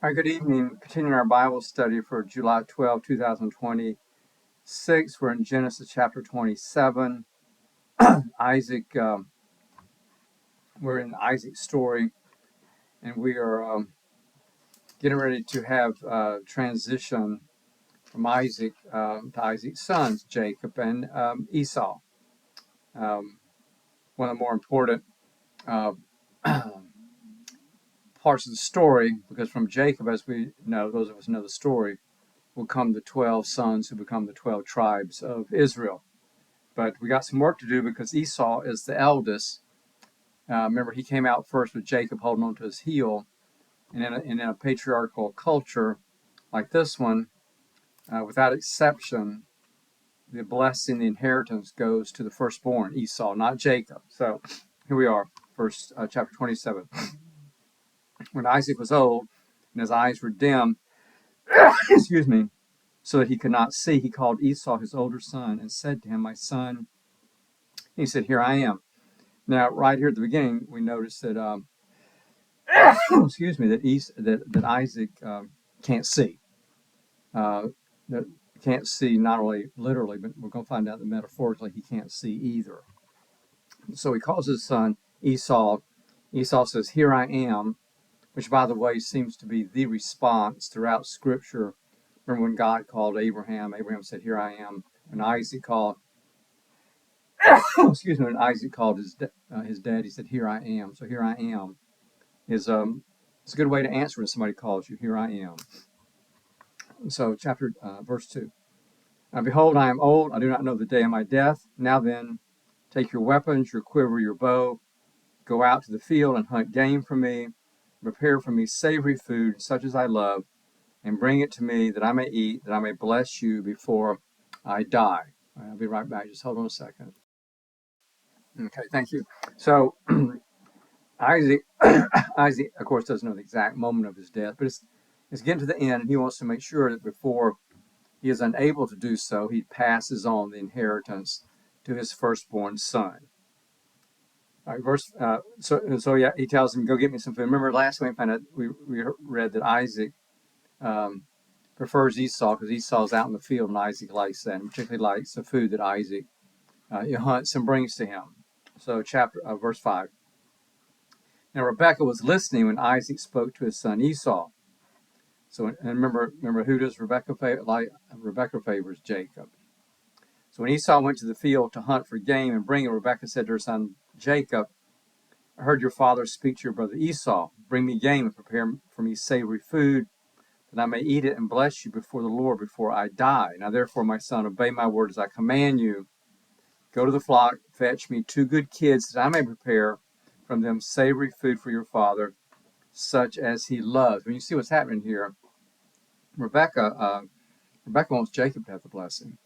All right, good evening. Continuing our Bible study for July 12, 2026. We're in Genesis chapter 27. Isaac, we're in Isaac's story, and we are getting ready to have transition from Isaac to Isaac's sons, Jacob and Esau. One of the more important uh, parts of the story, because from Jacob, as we know, those of us know the story, will come the 12 sons who become the 12 tribes of Israel. But we got some work to do because Esau is the eldest. Remember, he came out first with Jacob holding on to his heel. And in a patriarchal culture like this one, without exception, the blessing, the inheritance goes to the firstborn, Esau, not Jacob. So here we are, chapter 27. When Isaac was old and his eyes were dim, excuse me, so that he could not see, he called Esau his older son and said to him, "My son." He said, "Here I am." Now, right here at the beginning, we notice that, excuse me, that Isaac can't see. That can't see not only literally, but we're going to find out that metaphorically he can't see either. So he calls his son Esau. Esau says, "Here I am," which, by the way, seems to be the response throughout Scripture. Remember when God called Abraham? Abraham said, "Here I am." When Isaac called, excuse me, when Isaac called his dad, he said, "Here I am." So "here I am" is it's a good way to answer when somebody calls you. "Here I am." So verse 2. "Behold, I am old. I do not know the day of my death. Now then, take your weapons, your quiver, your bow. Go out to the field and hunt game for me. Prepare for me savory food, such as I love, and bring it to me that I may eat, that I may bless you before I die." All right, I'll be right back. Just hold on a second. Okay, thank you. So Isaac, Isaac, of course, doesn't know the exact moment of his death, but it's getting to the end, and he wants to make sure that before he is unable to do so, he passes on the inheritance to his firstborn son. All right, yeah, he tells him, "Go get me some food." Remember last week we read that Isaac prefers Esau because Esau's out in the field, and Isaac likes that, and particularly likes the food that Isaac hunts and brings to him. So verse 5. "Now Rebekah was listening when Isaac spoke to his son Esau." So, and remember who does Rebekah favor? Rebekah favors Jacob. "So when Esau went to the field to hunt for game and bring it, Rebekah said to her son Jacob, 'I heard your father speak to your brother Esau. Bring me game and prepare for me savory food, that I may eat it and bless you before the Lord before I die. Now therefore, my son, obey my word as I command you. Go to the flock, fetch me 2 good kids, that I may prepare from them savory food for your father, such as he loves." When you see what's happening here, Rebecca wants Jacob to have the blessing,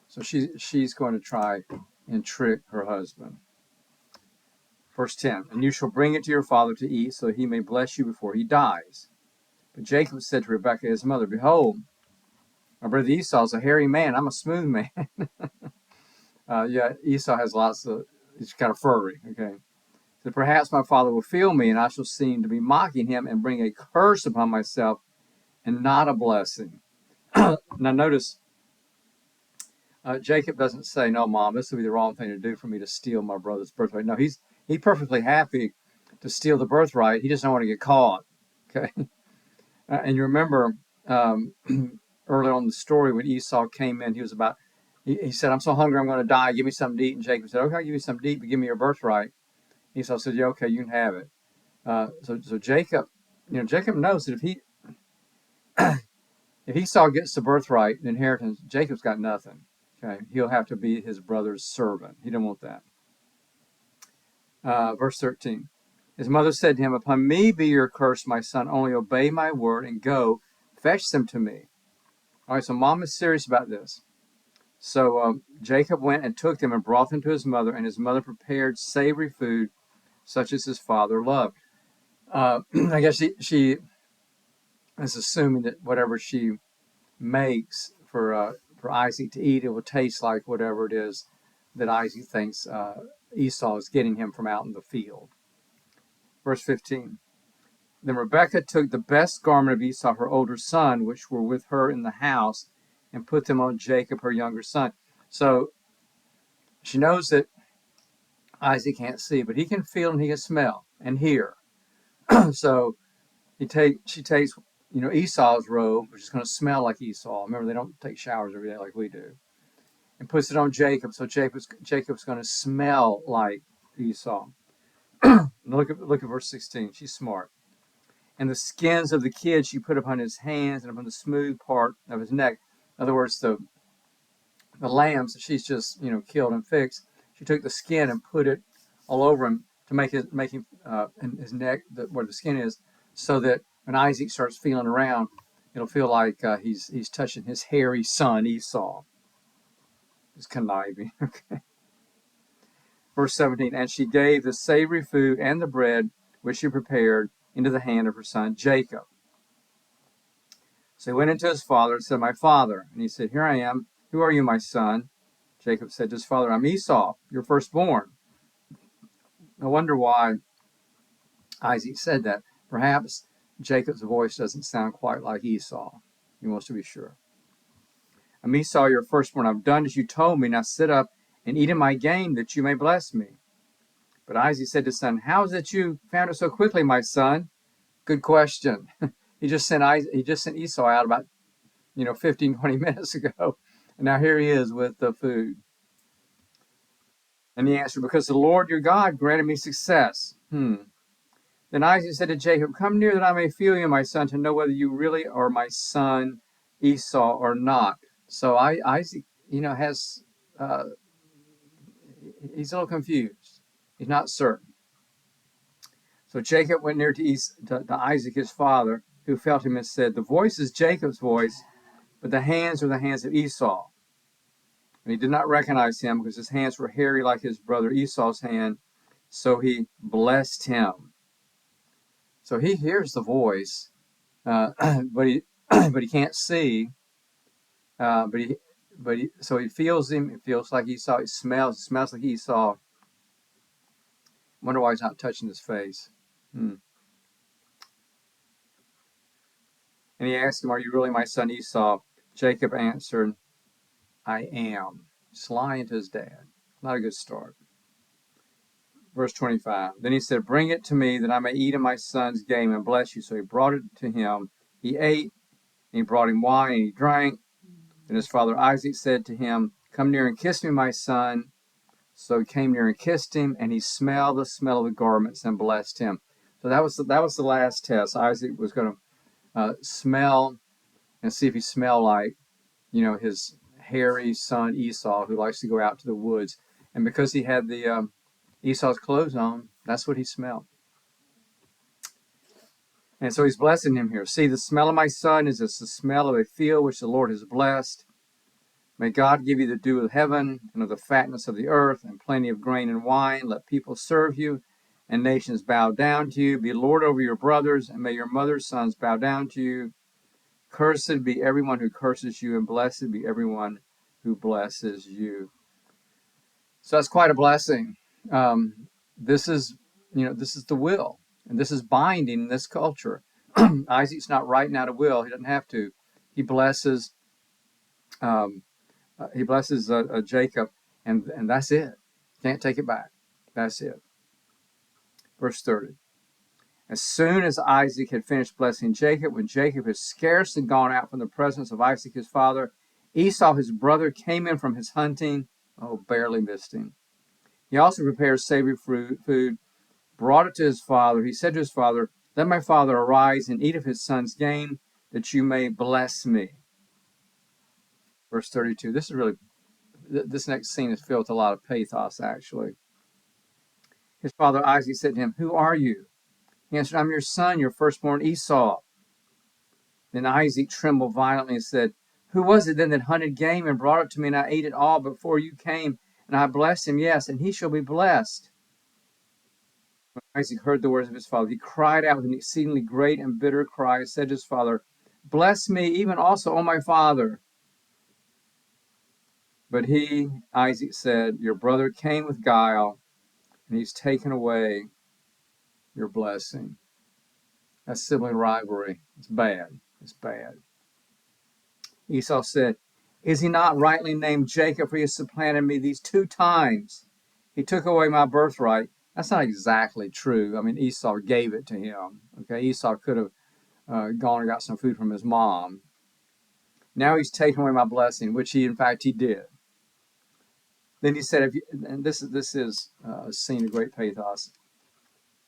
so she's going to try and trick her husband. Verse 10. "And you shall bring it to your father to eat, so he may bless you before he dies." But Jacob said to Rebekah his mother, "Behold, my brother Esau is a hairy man. I'm a smooth man." Esau has he's kind of furry. Okay. "So perhaps my father will feel me, and I shall seem to be mocking him and bring a curse upon myself and not a blessing." Now notice, Jacob doesn't say, "No, Mom, this would be the wrong thing to do for me to steal my brother's birthright." No, he's perfectly happy to steal the birthright. He just don't want to get caught. Okay. And you remember early on in the story when Esau came in, he said, "I'm so hungry, I'm going to die. Give me something to eat." And Jacob said, "Okay, I'll give you something to eat, but give me your birthright." Esau said, "Yeah, okay, you can have it." So Jacob, Jacob knows that if Esau gets the birthright, the inheritance, Jacob's got nothing. Okay, he'll have to be his brother's servant. He don't want that. Verse 13. His mother said to him, "Upon me be your curse, my son. Only obey my word and go, fetch them to me." All right, so Mom is serious about this. So Jacob went and took them and brought them to his mother, and his mother prepared savory food, such as his father loved. I guess she is assuming that whatever she makes for Isaac to eat, it will taste like whatever it is that Isaac thinks Esau is getting him from out in the field. Verse 15. Then Rebekah took the best garment of Esau, her older son, which were with her in the house, and put them on Jacob, her younger son. So she knows that Isaac can't see, but he can feel and he can smell and hear. So she takes, Esau's robe, which is going to smell like Esau. Remember, they don't take showers every day like we do, and puts it on Jacob. So Jacob's going to smell like Esau. Look at verse 16. She's smart. And the skins of the kids she put upon his hands and upon the smooth part of his neck. In other words, the lambs that she's just killed and fixed. She took the skin and put it all over him to make him in his neck where the skin is, so that when Isaac starts feeling around, it'll feel like he's touching his hairy son Esau. It's conniving. Okay. Verse 17. And she gave the savory food and the bread which she prepared into the hand of her son Jacob. So he went into his father and said, My father. And he said, Here I am. Who are you, my son? Jacob said to his father, I'm Esau, your firstborn. I wonder why Isaac said that. Perhaps Jacob's voice doesn't sound quite like Esau. He wants to be sure. I'm Esau, your firstborn. I've done as you told me. Now sit up and eat of my game that you may bless me. But Isaac said to his son, How is it you found it so quickly, my son? Good question. He just sent Esau out about 15, 20 minutes ago. And now here he is with the food. And he answered, Because the Lord your God granted me success. Then Isaac said to Jacob, Come near that I may feel you, my son, to know whether you really are my son Esau or not. So Isaac, has, he's a little confused. He's not certain. So Jacob went near to Isaac, his father, who felt him and said, The voice is Jacob's voice, but the hands are the hands of Esau. And he did not recognize him because his hands were hairy like his brother Esau's hand. So he blessed him. So he hears the voice, but he but he can't see. So he feels him. It feels like Esau. He smells like Esau. Wonder why he's not touching his face. And he asked him, Are you really my son Esau? Jacob answered, I am. He's lying to his dad. Not a good start. Verse 25. Then he said, Bring it to me that I may eat of my son's game and bless you. So he brought it to him. He ate, and he brought him wine, and he drank. Then his father Isaac said to him, Come near and kiss me, my son. So he came near and kissed him, and he smelled the smell of the garments and blessed him. So that was the last test. Isaac was going to smell and see if he smelled like, his hairy son Esau, who likes to go out to the woods. And because he had the Esau's clothes on, that's what he smelled. And so he's blessing him here. See, the smell of my son is as the smell of a field which the Lord has blessed. May God give you the dew of heaven and of the fatness of the earth and plenty of grain and wine. Let people serve you and nations bow down to you. Be Lord over your brothers, and may your mother's sons bow down to you. Cursed be everyone who curses you, and blessed be everyone who blesses you. So that's quite a blessing. This is the will, and this is binding in this culture. Isaac's not writing out a will; he doesn't have to. He blesses Jacob, and that's it. Can't take it back. That's it. Verse 30. As soon as Isaac had finished blessing Jacob, when Jacob had scarcely gone out from the presence of Isaac his father, Esau his brother came in from his hunting. Barely missed him. He also prepared savory food, brought it to his father. He said to his father, Let my father arise and eat of his son's game, that you may bless me. Verse 32. This next scene is filled with a lot of pathos, actually. His father Isaac said to him, Who are you? He answered, I'm your son, your firstborn Esau. Then Isaac trembled violently and said, Who was it then that hunted game and brought it to me, and I ate it all before you came? And I blessed him, yes, and he shall be blessed. When Isaac heard the words of his father, he cried out with an exceedingly great and bitter cry, and said to his father, Bless me, even also, O my father. But Isaac said, Your brother came with guile, and he's taken away your blessing. That sibling rivalry. It's bad. It's bad. Esau said, "Is he not rightly named Jacob? For he has supplanted me these 2 times. He took away my birthright." That's not exactly true. I mean, Esau gave it to him. Okay, Esau could have gone and got some food from his mom. Now he's taken away my blessing, which in fact he did. Then he said, if you, and this is a scene of great pathos.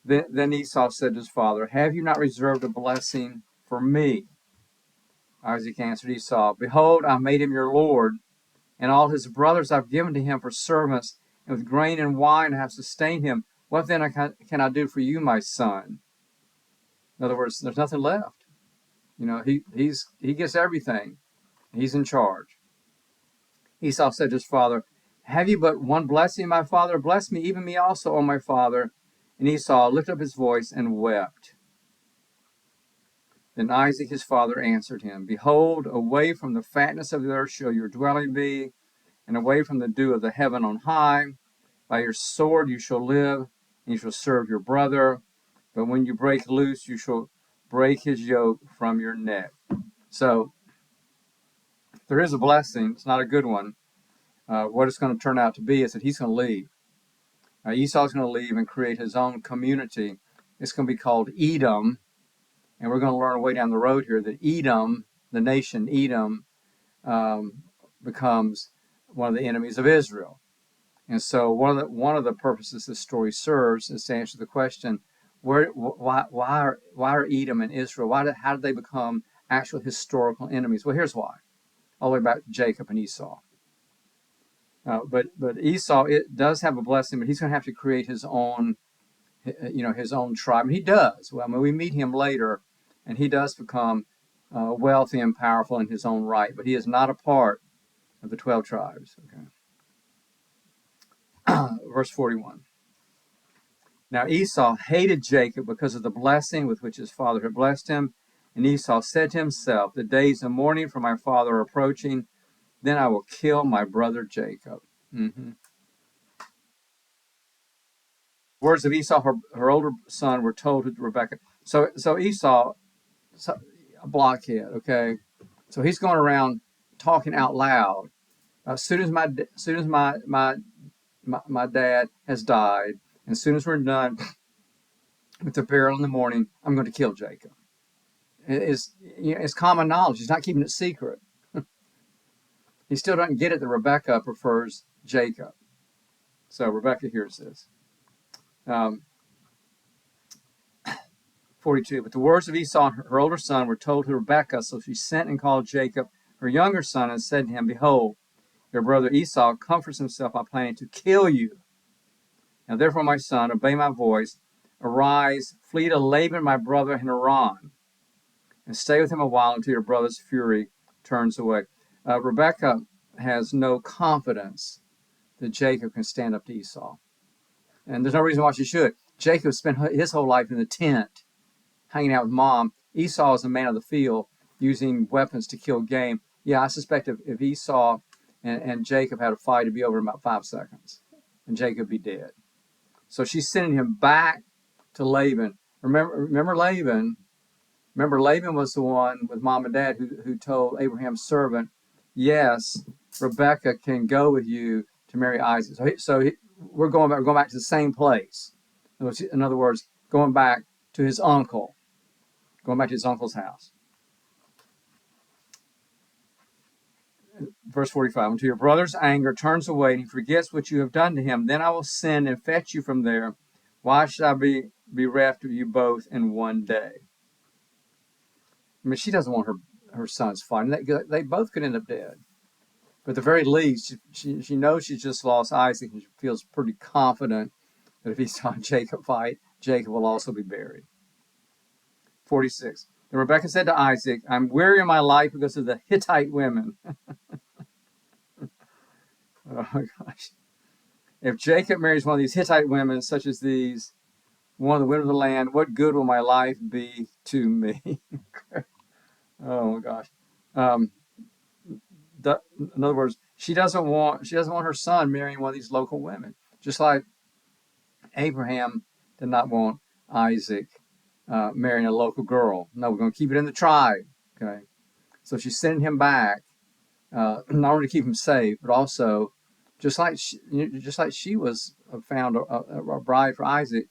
Then Esau said to his father, "Have you not reserved a blessing for me?" Isaac answered Esau, "Behold, I made him your lord, and all his brothers I've given to him for servants, and with grain and wine I have sustained him. What then can I do for you, my son?" In other words, there's nothing left. He gets everything. He's in charge. Esau said to his father, "Have you but one blessing, my father? Bless me, even me also, O my father." And Esau lifted up his voice and wept. Then Isaac his father answered him, "Behold, away from the fatness of the earth shall your dwelling be, and away from the dew of the heaven on high. By your sword you shall live, and you shall serve your brother. But when you break loose, you shall break his yoke from your neck." So there is a blessing. It's not a good one. What it's going to turn out to be is that he's going to leave. Esau's going to leave and create his own community. It's going to be called Edom. And we're going to learn way down the road here that Edom, the nation Edom, becomes one of the enemies of Israel. And so one of the purposes this story serves is to answer the question, why are Edom and Israel, how did they become actual historical enemies? Well, here's why. All the way back to Jacob and Esau. But Esau, it does have a blessing, but he's going to have to create his own, his own tribe. And he does. Well, I mean, we meet him later, and he does become wealthy and powerful in his own right. But he is not a part of the 12 tribes. Okay. Verse 41. Now Esau hated Jacob because of the blessing with which his father had blessed him. And Esau said to himself, "The days of mourning for my father are approaching. Then I will kill my brother Jacob." Mm-hmm. Words of Esau, her older son, were told to Rebekah. So Esau, a blockhead, okay? So he's going around talking out loud. As soon as my dad has died, and as soon as we're done with the burial in the morning, I'm going to kill Jacob. It's common knowledge. He's not keeping it secret. He still doesn't get it that Rebekah prefers Jacob. So Rebekah hears this. 42. But the words of Esau, her older son, were told to Rebekah, so she sent and called Jacob, her younger son, and said to him, "Behold, your brother Esau comforts himself by planning to kill you. Now therefore, my son, obey my voice. Arise, flee to Laban, my brother, in Haran, and stay with him a while until your brother's fury turns away." Rebekah has no confidence that Jacob can stand up to Esau. And there's no reason why she should. Jacob spent his whole life in the tent, hanging out with mom. Esau is a man of the field, using weapons to kill game. Yeah, I suspect if Esau and Jacob had a fight, it'd be over in about 5 seconds, and Jacob would be dead. So she's sending him back to Laban. Remember Laban? Remember Laban was the one with mom and dad who told Abraham's servant, "Yes, Rebekah can go with you to marry Isaac." We're going back to the same place. In other words, going back to his uncle, going back to his uncle's house. Verse 45, "Until your brother's anger turns away and he forgets what you have done to him, then I will send and fetch you from there. Why should I be bereft of you both in one day?" I mean, she doesn't want her sons fighting. They both could end up dead. But at the very least, she knows she's just lost Isaac, and she feels pretty confident that if he saw Jacob fight, Jacob will also be buried. 46. Then Rebekah said to Isaac, "I'm weary of my life because of the Hittite women." Oh my gosh. If Jacob marries one of these Hittite women, such as these, one of the women of the land, what good will my life be to me? Oh my gosh. In other words, she doesn't want her son marrying one of these local women, just like Abraham did not want Isaac marrying a local girl. No, we're going to keep it in the tribe. Okay. So she's sending him back, not only to keep him safe, but also just like she was found a bride for Isaac,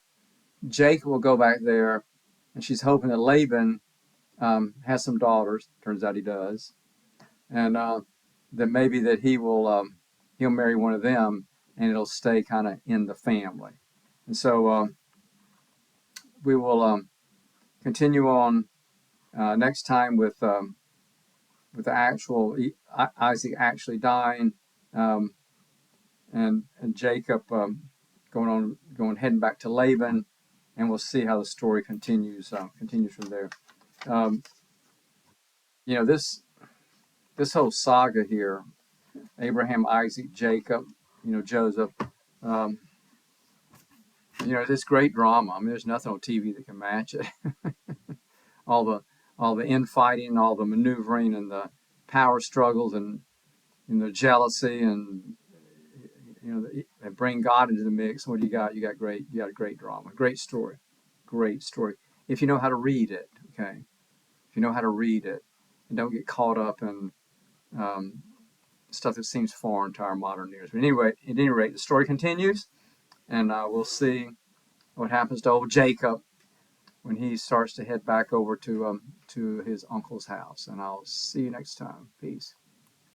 Jacob will go back there, and she's hoping that Laban has some daughters. Turns out he does, and that maybe that he'll marry one of them, and it'll stay kind of in the family. And so we will continue on next time with the actual Isaac actually dying, um, and Jacob heading back to Laban, and we'll see how the story continues from there. Um, this whole saga here, Abraham, Isaac, Jacob, Joseph, um, this great drama. I mean, there's nothing on TV that can match it. all the all the infighting, all the maneuvering, and the power struggles, and the jealousy, and and bring God into the mix. What do you got? You got a great drama, great story. If you know how to read it, okay. If you know how to read it, and don't get caught up in um, stuff that seems foreign to our modern ears. But anyway, at any rate, the story continues, and we'll see what happens to old Jacob when he starts to head back over to his uncle's house. And I'll see you next time. Peace.